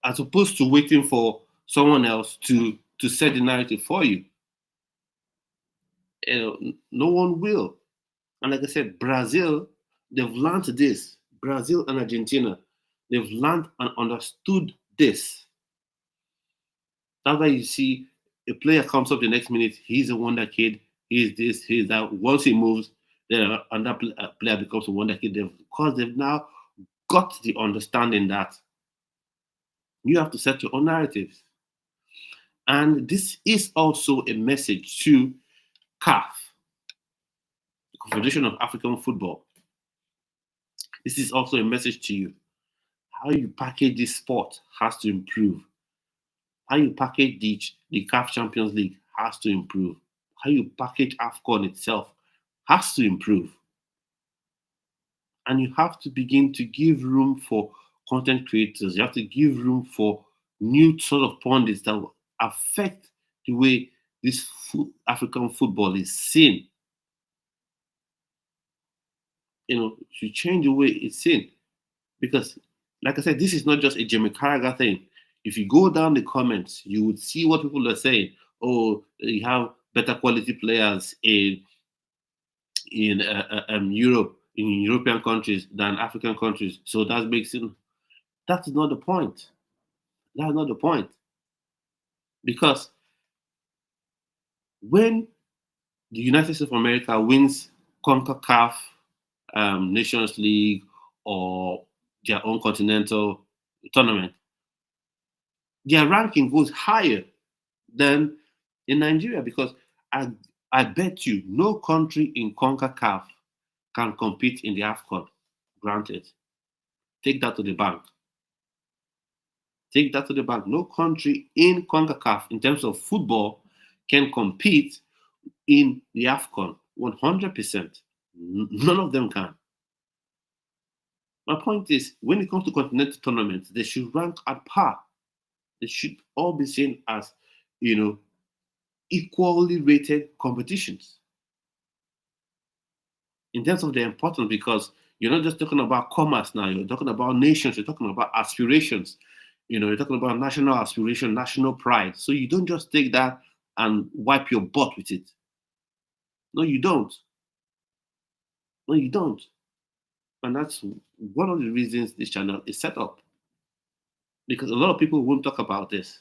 as opposed to waiting for someone else to set the narrative for you. No one will. And like I said, Brazil, they've learned this. Brazil and Argentina, they've learned and understood this. That's why you see a player comes up the next minute, he's a wonder kid, he's this, he's that. Once he moves, then another player becomes a wonder kid. Because they've now got the understanding that you have to set your own narratives. And this is also a message to CAF, the Confederation of African Football. This is also a message to you. How you package this sport has to improve. How you package the CAF Champions League has to improve. How you package AFCON itself has to improve. And you have to begin to give room for content creators. You have to give room for new sort of pundits that will affect the way this African football is seen. To change the way it's seen. Because, like I said, this is not just a Jamie Carragher thing. If you go down the comments, you would see what people are saying. Oh, you have better quality players in Europe, in European countries than African countries. So that makes it. That is not the point. That's not the point. Because when the United States of America wins CONCACAF Nations League or their own continental tournament, their ranking goes higher than in Nigeria because I bet you no country in CONCACAF can compete in the AFCON. Granted. Take that to the bank. Take that to the bank. No country in CONCACAF in terms of football can compete in the AFCON. 100%. None of them can. My point is, when it comes to continental tournaments, they should rank at par. They should all be seen as, equally rated competitions in terms of their importance, because you're not just talking about commerce now, you're talking about nations, you're talking about aspirations, you're talking about national aspiration, national pride. So you don't just take that and wipe your butt with it. No, you don't. No, you don't. And that's one of the reasons this channel is set up. Because a lot of people won't talk about this.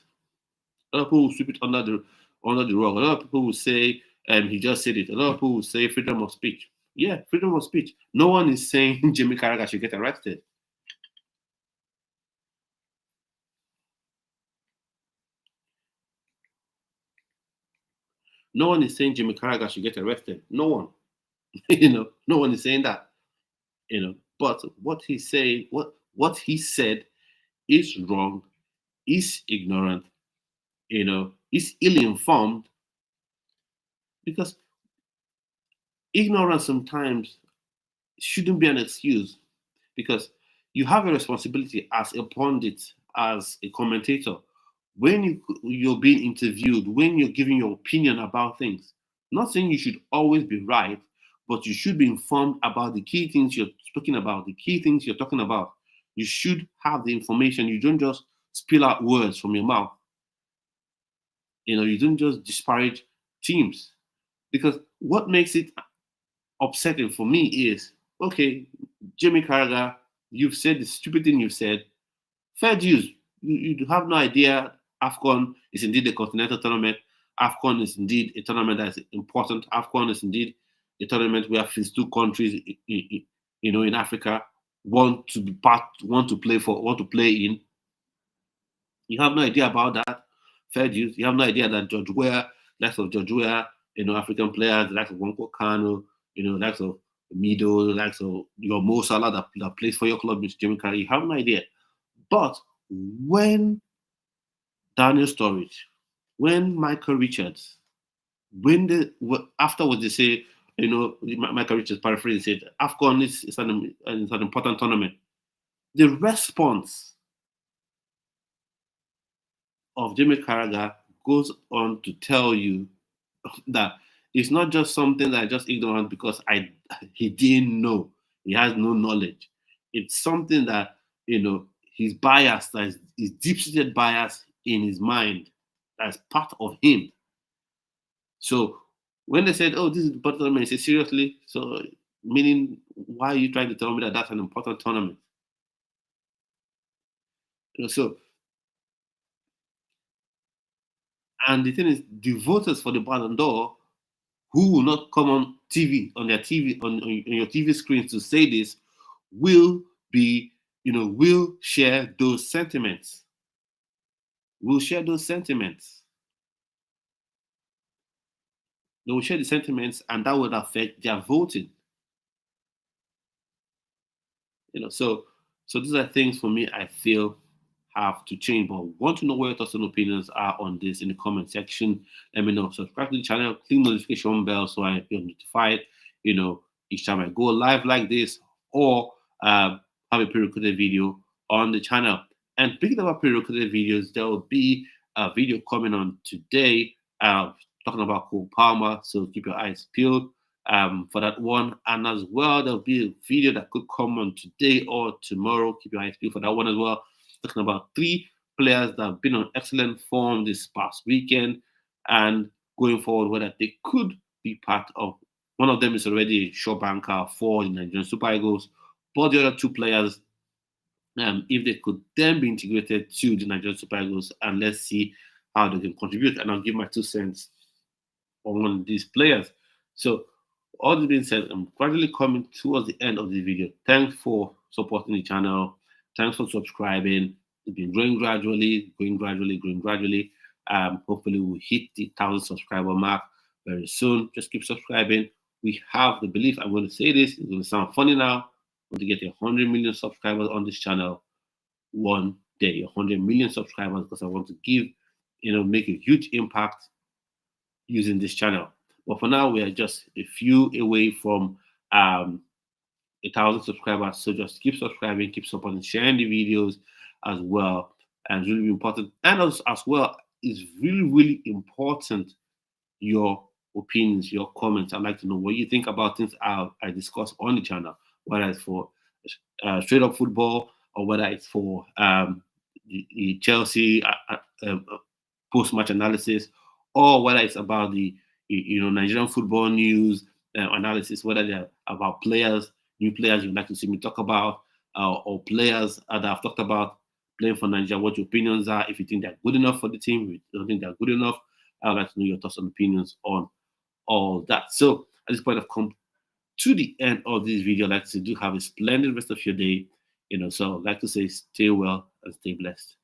A lot of people will sweep it under the rug. A lot of people will say, he just said it. A lot of people will say freedom of speech. Yeah, freedom of speech. No one is saying Jamie Carragher should get arrested. No one is saying Jamie Carragher should get arrested. No one. No one is saying that. But what he said is wrong, is ignorant, is ill-informed, because ignorance sometimes shouldn't be an excuse, because you have a responsibility as a pundit, as a commentator, when you're being interviewed, when you're giving your opinion about things. Not saying you should always be right, but you should be informed about the key things you're speaking about, the key things you're talking about. You should have the information. You don't just spill out words from your mouth. You don't just disparage teams. Because what makes it upsetting for me is, okay, Jamie Carragher, you've said the stupid thing you've said. Fair dues. You have no idea AFCON is indeed a continental tournament. AFCON is indeed a tournament that is important. AFCON is indeed a tournament where 52 countries, in Africa want to play in. You have no idea about that. Fair dues. You have no idea that likes of George Weah, African players, the likes of Wonko Kano, likes of Mido, the likes of your Mo Salah that plays for your club, Mr. Jamie Carragher. You have no idea. But when Daniel Sturridge, when Michael Richards, afterwards they say, Michael Richards paraphrased said, AFCON is an important tournament. The response of Jamie Carragher goes on to tell you that it's not just something that I just ignorant because he didn't know. He has no knowledge. It's something that, he's biased, that is deep-seated bias in his mind. That's part of him. So when they said, oh, this is the important tournament, I said, seriously? So meaning, why are you trying to tell me that that's an important tournament? And the thing is, the voters for the Ballon d'Or, who will not come on TV, on your TV screens to say this, will share those sentiments. Will share those sentiments. They will share the sentiments, and that would affect their voting. So these are things for me I feel have to change. But want to know what your thoughts and opinions are on this in the comment section. Let me know. Subscribe to the channel, click the notification bell so I feel notified, each time I go live like this, or have a pre-recorded video on the channel. And speaking about pre-recorded videos, there will be a video coming on today talking about Cole Palmer, so keep your eyes peeled for that one. And as well, there'll be a video that could come on today or tomorrow. Keep your eyes peeled for that one as well. Talking about 3 players that have been on excellent form this past weekend and going forward, whether they could be part of. One of them is already a sure banker for the Nigerian Super Eagles, but the other 2 players, if they could then be integrated to the Nigerian Super Eagles, and let's see how they can contribute. And I'll give my 2 cents on one of these players. So all this being said, I'm gradually coming towards the end of the video. Thanks for supporting the channel. Thanks for subscribing. It's been growing gradually. Hopefully we'll hit the 1,000 subscriber mark very soon. Just keep subscribing. We have the belief, I'm going to say this, it's going to sound funny now, but to get 100 million subscribers on this channel one day, 100 million subscribers, because I want to give, make a huge impact using this channel. But for now, we are just a few away from 1,000 subscribers. So just keep subscribing, keep supporting, sharing the videos as well. And it's really important. And as well, it's really, really important, your opinions, your comments. I'd like to know what you think about things I discuss on the channel, whether it's for straight up football or whether it's for the Chelsea post-match analysis, or whether it's about the Nigerian football news analysis, whether they're about players, new players you'd like to see me talk about, or players that I've talked about playing for Nigeria, what your opinions are, if you think they're good enough for the team, if you don't think they're good enough. I'd like to know your thoughts and opinions on all that. So at this point, I've come to the end of this video. I'd like to do have a splendid rest of your day. So I'd like to say stay well and stay blessed.